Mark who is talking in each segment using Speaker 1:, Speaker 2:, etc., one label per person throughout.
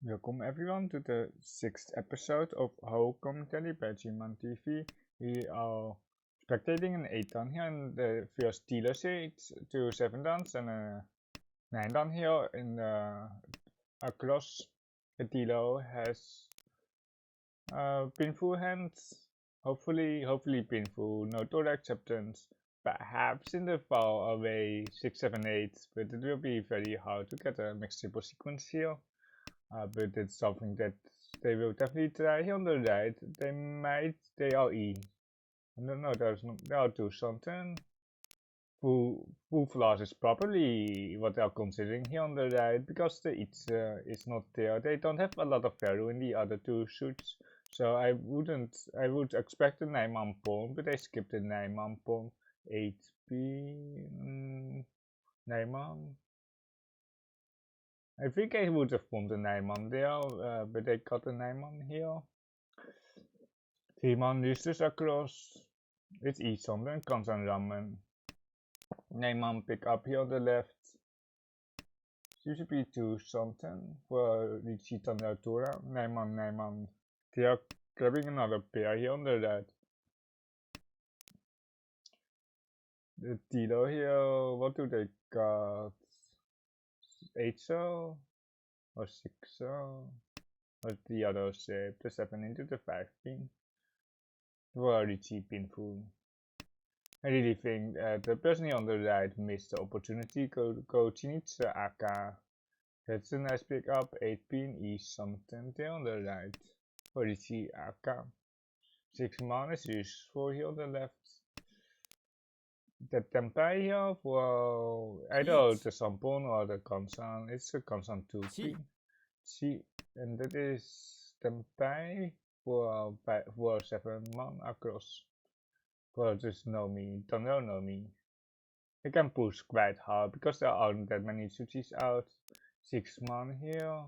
Speaker 1: Welcome everyone to the 6th episode of Houou Commentary by ChunmanTV. We are spectating an 8 down here in the first dealer series, 2 7 downs and a 9 down here in the across. The dealer has pinful hands, hopefully pinful, no total acceptance, perhaps in the far away 6 7 8, but it will be very hard to get a mixed triple sequence here. But it's something that they will definitely try here on the right. They are E. I don't know, there are two something. Full flaws is probably what they are considering here on the right, because the Itch is not there. They don't have a lot of value in the other two suits. So I would expect a 9-man pawn, but I skipped the 9-man pawn. 8p, 9-man. I think I would have won the 9-man there, but I got the 9-man here. 3-man Eustace across. It's Eson, then comes on Ramen. 9-man pick up here on the left. Should be 2 something for Riichi Mahjong. 9-man, 9-man. They are grabbing another pair here on the right. The dealer here, what do they got? 8 so? Or 6 so? Or the other shape? The 7 into the 5 pin. Very cheap pinful. I really think the person here on the right missed the opportunity. Go Chinitsu Aka. That's a nice pickup. 8 pin is something there on the right. Riichi Aka. 6 man is useful here on the left. The Tempai here for either the Sampon or the Kansan. It's a Kansan 2 pin. And that is Tempai for 7 man across. Well, just know me, don't know me. I can push quite hard because there aren't that many sushis out. 6 man here.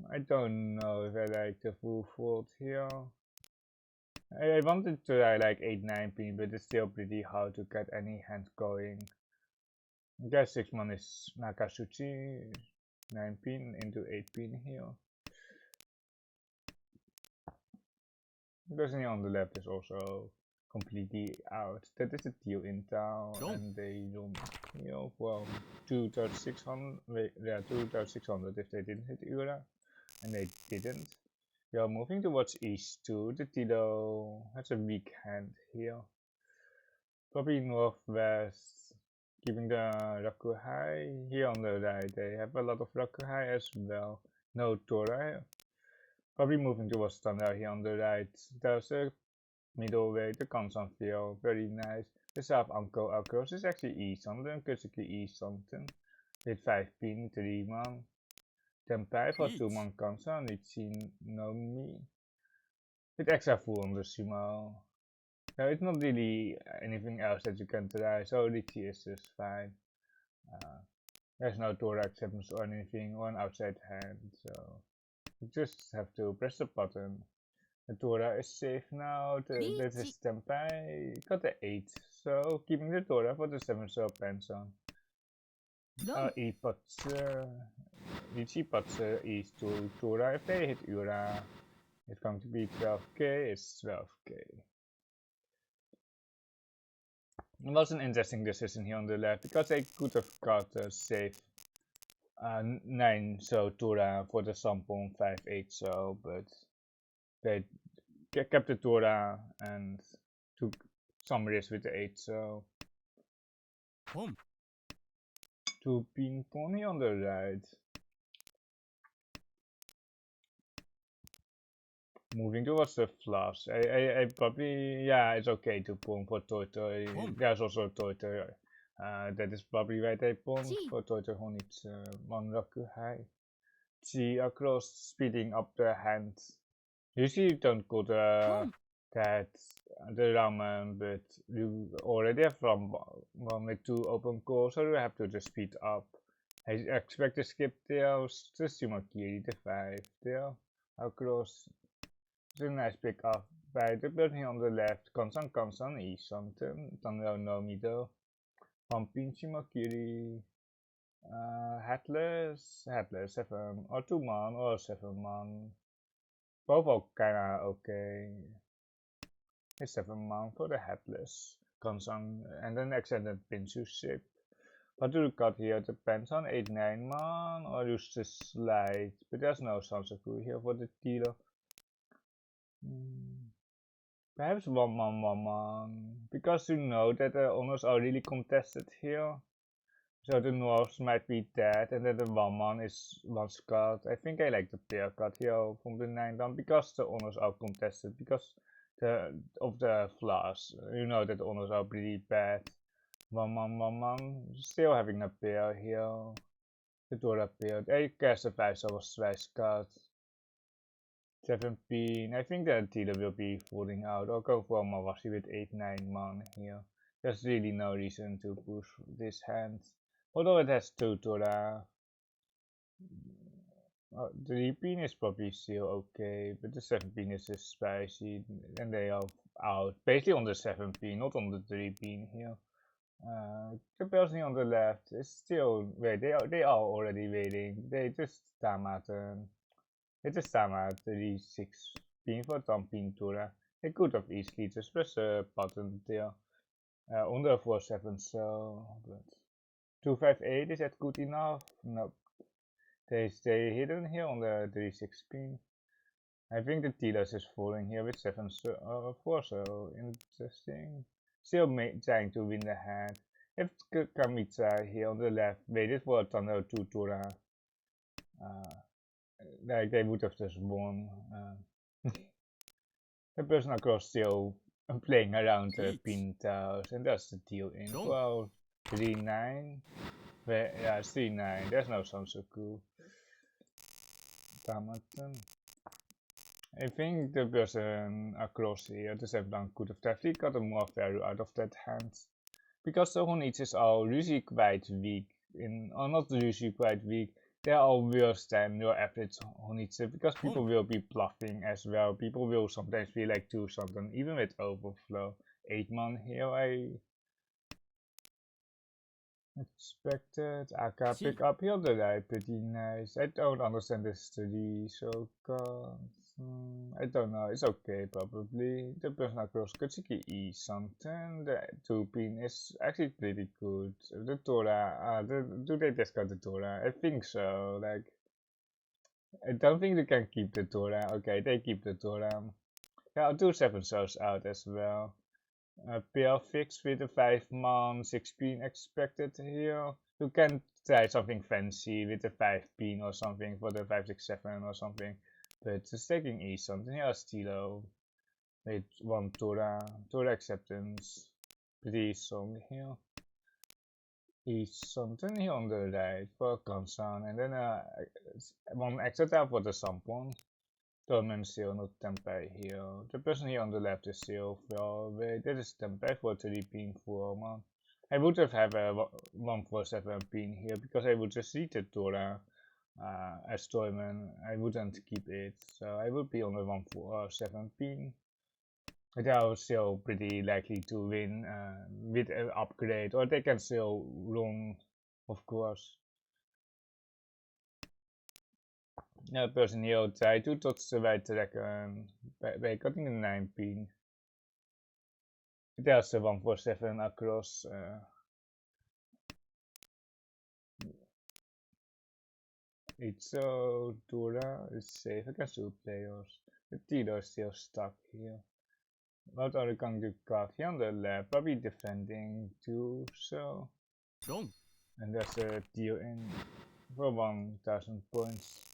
Speaker 1: I don't know if I like the full fold here. I wanted to try like 8-9 pin, but it's still pretty hard to get any hand going. I guess 6 man is Nakasuchi. 9 pin into 8 pin here. The person on the left is also completely out. That is a deal in town, and they don't, well, 2,600. Yeah, 2,600 if they didn't hit Ura, and they didn't. We are moving towards east too. The Tilo has a weak hand here. Probably northwest, keeping the Rakuhai. Here on the right, they have a lot of Rakuhai as well. No Tora. Probably moving towards standard here on the right. There's a middleweight, the Kansan feel very nice. The South Uncle across is actually E something, Kusuki E something. With 5 pin, 3 man. Tempai for 2 man Kansan, Riichi no Mi. With extra full on the sumo. No, it's not really anything else that you can try, so Riichi is just fine. There's no Tora acceptance or anything, or an outside hand, so you just have to press the button. The Tora is safe now. This is Tempai. Got the 8. So keeping the Tora for the 7 so pens on. Riichi Patsu is to Tora. If they hit Ura, it's going to be 12k. It's 12k. It was an interesting decision here on the left because they could have got a safe 9 so Tora for the Sampon 5 8 so, but they kept the Tora and took some risk with the 8 so. 2 pin pony on the right. Moving towards the fluffs. I probably, yeah, it's okay to pawn for Toitoi. There's also Toitoi. That is probably why they pawn for Toitoi Honitsu. Manraku high. G across, speeding up the hand. Usually you don't go the ramen, but you already have from 1 with 2 open calls, so you have to just speed up. I expect to skip there, the Sumakiri, the 5 there, across. It's a nice pick up by the person on the left. Kansan is something, don't know middle. Pumping Sumakiri. Headless, 7 or 2 man or 7 man. Both are kinda okay. It's 7 man for the headless concern and then extended Pinsu ship. What do you got here? Depends on 8-9 man or use the slide, but there's no Sansaku here for the dealer. Perhaps 1 man, because you know that the honors are really contested here. So the Norths might be dead, and then the 1-man is 1 card. I think I like the pair card here from the 9 down because the honors are contested, because of the flaws. You know that the honors are pretty bad. 1-man, still having a pair here. The Dora pair. I guess the 5 was twice card. 17. I think that dealer will be falling out. I'll go for Mawashi with 8-9 man here. There's really no reason to push this hand. Although it has 2 Dora. The 3-pin is probably still okay, but the 7-pin is just spicy, and they are out. Basically on the 7-pin, not on the 3-pin here. The person on the left is still wait. They are already waiting. They just stam at it is stam at the 6-pin for Tampin Tura. They could have easily just pressed a button there on the 4-7, so but 258 is that good enough? No. They stay hidden here on the 3-6 pin. I think the dealers is falling here with 7-4, so interesting. Still trying to win the hand. If Kamitsa here on the left waited for a Thunder 2 Tura, like they would have just won. The person across still playing around the pin tiles, and that's the deal in. Well, 3-9. Yeah, it's 3-9. There's no Sansoku. Tamaten. I think the person across here, the 7 could have definitely gotten more value out of that hand. Because the Honitses are usually quite weak, or not usually quite weak, they are worse than your average Honitse, because people will be bluffing as well. People will sometimes be like 2 something, even with overflow. 8-man here, I expected. Aka pick up here the right, pretty nice. I don't understand this study, so I don't know, it's okay probably. The person across Kutsiki E something. The 2-pin is actually pretty good. The Torah, do they discard the Torah? I think so, like, I don't think they can keep the Torah. Okay, they keep the Torah. Yeah, I'll do 7 souls out as well. PL fix with a 5-man 6-pin expected here. You can try something fancy with a 5-pin or something for the 5-6-7 or something. But just taking E something here, Stilo with 1 Tora acceptance. Pretty strong here. E something here on the right for Kansan, and then 1 extra tap for the Sampon. Torment still not Tempeh here. The person here on the left is still well. Wait, that is Tempeh for 3-pin 4-man. I would have had a 1-4-7 pin here because I would just read the Torah as Torment. I wouldn't keep it, so I would be on the 1-4-7 pin. They are still pretty likely to win with an upgrade, or they can still run, of course. Ja, personeel tijd toe tot ze wij trekken bij cutting the 9-pin. There's the 1-4-7 across. It's so Dura is safe against 2 players. The Tito is still stuck here. What are we going to cut here on the left? Probably defending too, so. And there's a deal in for 1000 points.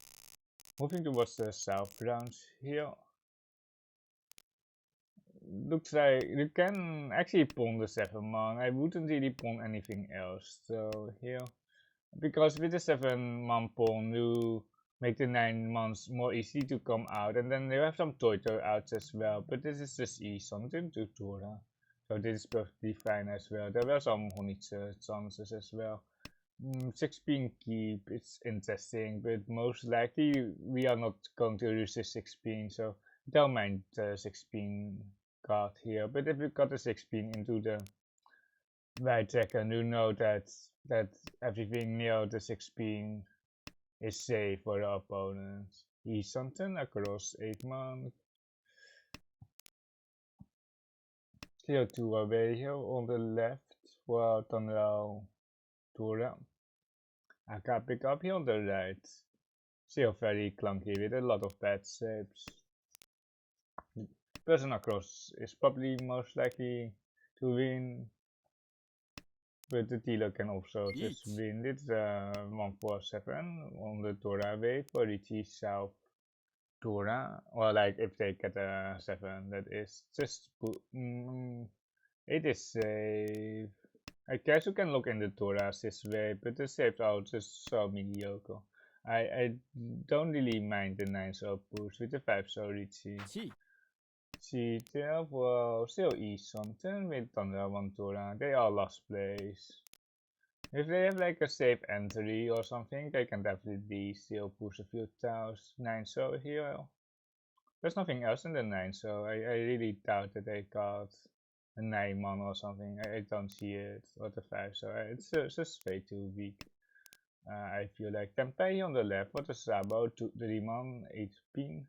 Speaker 1: Moving towards the south rounds here. Looks like you can actually pawn the 7-man. I wouldn't really pawn anything else. So here, because with the 7-man pawn, you make the 9-mans more easy to come out, and then you have some Toito outs as well. But this is just E something to Tora, so this is perfectly fine as well. There were some Honitze chances as well. 6-pin keep, it's interesting, but most likely we are not going to use the 6-pin, so don't mind the 6-pin card here. But if we got the 6-pin into the Right second, you know that everything near the 6 pin is safe for the opponent. He's something across 8 months. Clear 2 away here on the left for Tonrao Tura. I can pick up here on the right. Still very clunky with a lot of bad shapes. Person across is probably most likely to win, but the dealer can also just win. It's 147 on the Tora way for Riichi South Tora. Well, like if they get a 7, that is just it is safe. I guess you can look in the Toras this way, but the saves are just so mediocre. I don't really mind the 9-0 push with the 5-0 Riichi. C12 will still eat something with Thunder Ventura. They are last place. If they have like a safe entry or something, they can definitely still push a few tiles. 9-0 here. There's nothing else in the 9, so I really doubt that they got a 9 mon or something. I don't see it, or the 5, so it's just way too weak. I feel like Tempeh on the left, what a Sabo, 3 mon, 8 pin.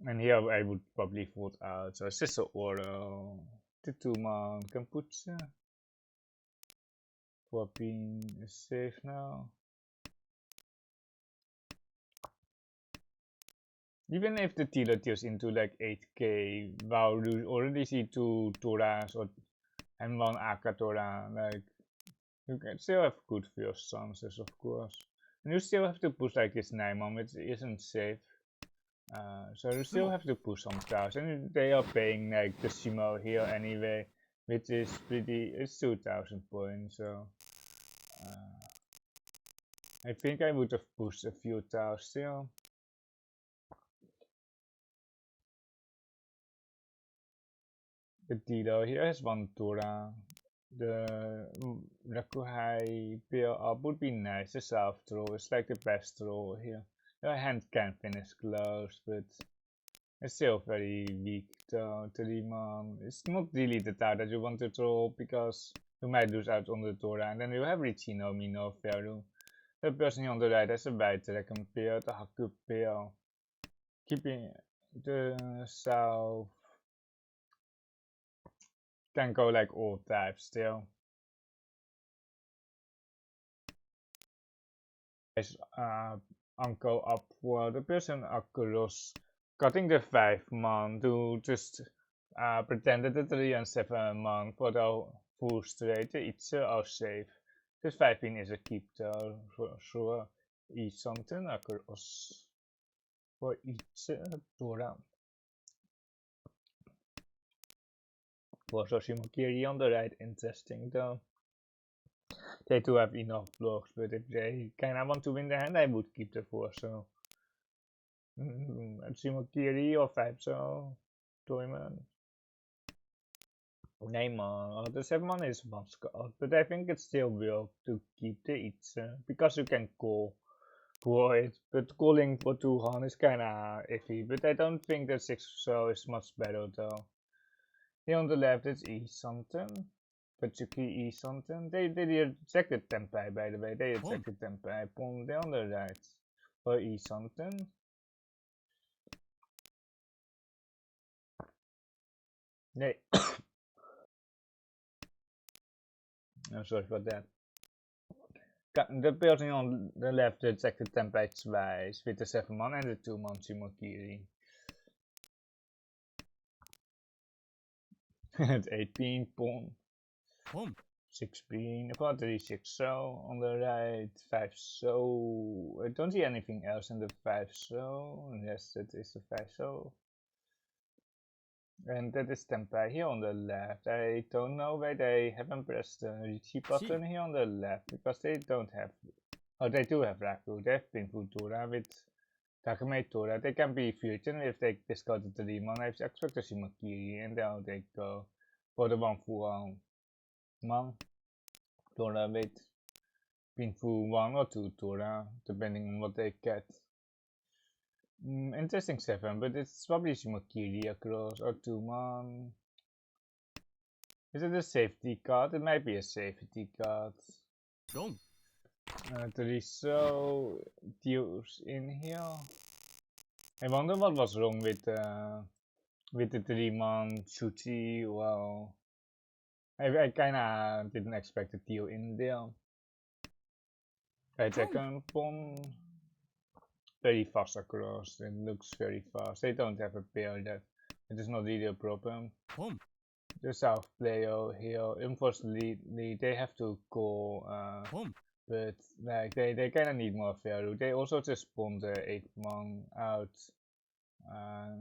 Speaker 1: And here I would probably fold out, so it's just an order. The 2 mon can put 4 pin is safe now. Even if the dealer deals into like 8k, wow, you already see 2 Toras and 1 Akatora, like, you can still have good first chances, of course. And you still have to push like this 9 mon, which isn't safe. So you still have to push some tiles, and they are paying like the Simo here anyway, which is it's 2000 points, so I think I would have pushed a few tiles still. The dealer here has 1 Tora. The Rakuhai pair up would be nice. The south throw is like the best throw here. The hand can finish close, but it's still very weak though. It's not really the tile that you want to throw because you might lose out on the Tora, and then you have Riichi no Mino Feru. The person on the right has a White Dragon pair, the Haku pair. Keeping the south can go like all types still. Uncle up for the person across cutting the 5 mon to just pretend that the 3 and 7 mon for the full straight it's are safe. This 5 pin is a keep though for sure. Eat something across for each Dora. For Soshimokiri on the right, interesting though. They do have enough blocks, but if they kinda want to win the hand, I would keep the 4, so. Shimakiri or 5, so. Toyman. Neymar. The 7 is Moscow, but I think it's still will to keep the Itze, because you can call for it, but calling for 2 Han is kinda iffy, but I don't think the 6 so is much better though. Here on the left it's E something. Patsuki E something. They rejected Tempai, by the way. They rejected Tempai. Pong, they're on the right. For E something. Nee. I'm sorry for that. The person on the left rejected Tempai twice with the 7 mon and the 2 mon Shimokiri. It's 18 Pong. 6 pin, 4 3 6 so on the right, 5 so. I don't see anything else in the 5 so. Yes, that is the 5 so. And that is Tempai here on the left. I don't know why they haven't pressed the Riichi button here on the left, because they don't have. Oh, they do have Raku. They have Pinfu Tora with Takame Tora. They can be fusion if they discard the Demon. I expect to see Makiri, and then they go for the 1 full Mon Tora with Pinfu 1 or 2 Tora, depending on what they get. Interesting 7, but it's probably Shimakiri across or 2 mon. Is it a safety card? It might be a safety card. There is so deals in here. I wonder what was wrong with the 3-man Shuchi. Well, I kinda didn't expect a deal in there. Right, second pawn. Very fast across. It looks very fast. They don't have a pair that. It is not really a problem. The south player here, unfortunately, they have to go. But like they kind of need more value. They also just spawned the 8-man out.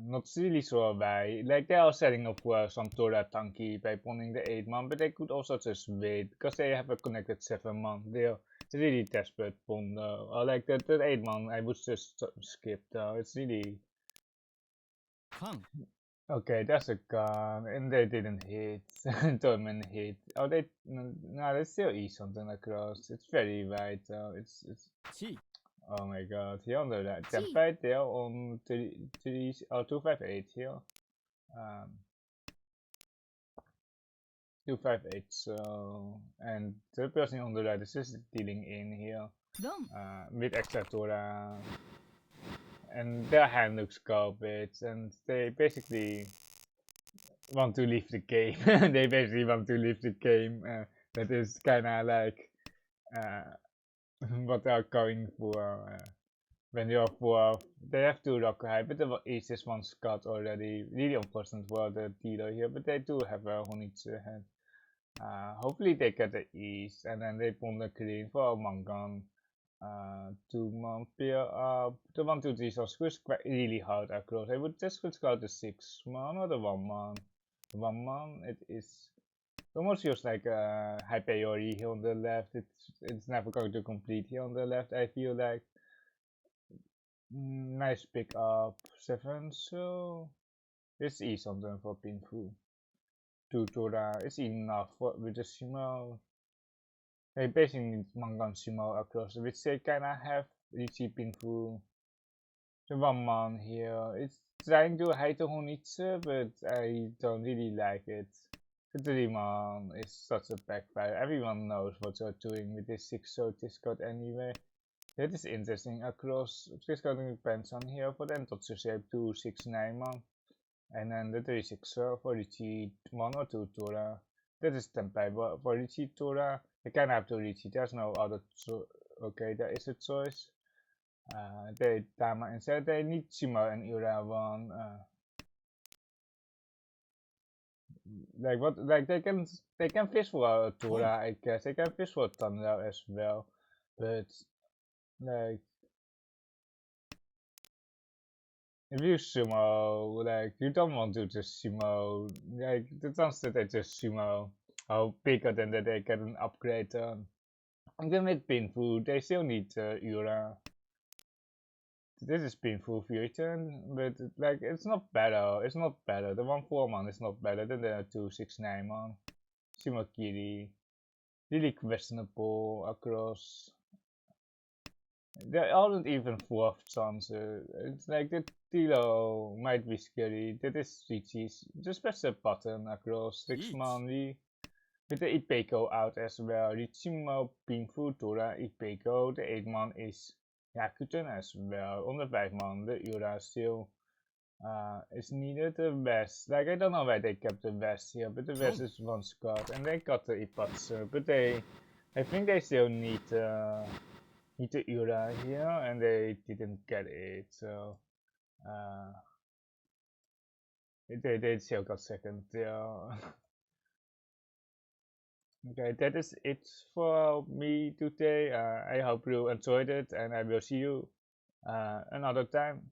Speaker 1: Not really sure why. Like they are setting up for some Tora Tanki by pawning the 8-man, but they could also just wait because they have a connected 7-man. They're really desperate pawn though. Or like that 8-man, I would just skip though. It's really. Okay, that's a gun, and they didn't hit. Dorman hit. Oh, they no, they still eat something across. It's very wide though. It's. Oh my god, here on the right. Template there on 258 here. 258. So and the person on the right is just dealing in here. With extra Tora. And their hand looks garbage, and they basically want to leave the game. They basically want to leave the game. That is kind of like what they are going for. When you are 4, they have 2 rock high, but the ace is 1 cut already. Really unfortunate for the dealer here, but they do have a Honitsu hand. Hopefully they get the east, and then they pull the green for a Mangan. 2-man pair up. The 1, 2, 3 was quite really hard across. I would just switch out the 6-man or the 1-man. The 1-man, it is almost feels like a high priority here on the left. It's never going to complete here on the left, I feel like. Nice pick up 7, so it's easy something for Pinfu. 2 Tora is enough for with the Shimo. They basically need Mangan Shimo across, which they kinda have Riichi Pinfu. The 1-man here, it's trying to hide the Honitsu, but I don't really like it. The 3-man is such a backfire. Everyone knows what you're doing with this 6-so discard anyway. That is interesting across. Discarding depends on here for the Entotsu shape 269-man. And then the 36 for Riichi 1 or 2 Tora. That is Tempai for Riichi Tora. You can have to Riichi, there's no other okay, there is a choice. They Tama instead, they need Shima and Ura 1. Like what? Like they can fish for a Tora, I guess. They can fish for Thunder as well, but like if you sumo, like you don't want to just sumo. Like the chance that they just sumo are bigger than that they get an upgrade. Even with Pinfu, they still need Ura. This is Pinfu Fusion, but like it's not better. It's not better. The 1-4-man is not better than the 269-man. Shimakiri. Really questionable across. There aren't even 4th chances. It's like the Tilo might be scary. That is Riichi's. Just press the button across 6-man with the Ipeko out as well. Riichimo, Pinfu, Tora, Ipeko. The 8-man is Yakuten as well. On the 5-man, the Ura still is needed. The West. Like I don't know why they kept the West here, but the West is 1 Scott and they got the Ipatsu. But I think they still need the Ura here, and they didn't get it, so they still got second there. Okay, that is it for me today. I hope you enjoyed it, and I will see you another time.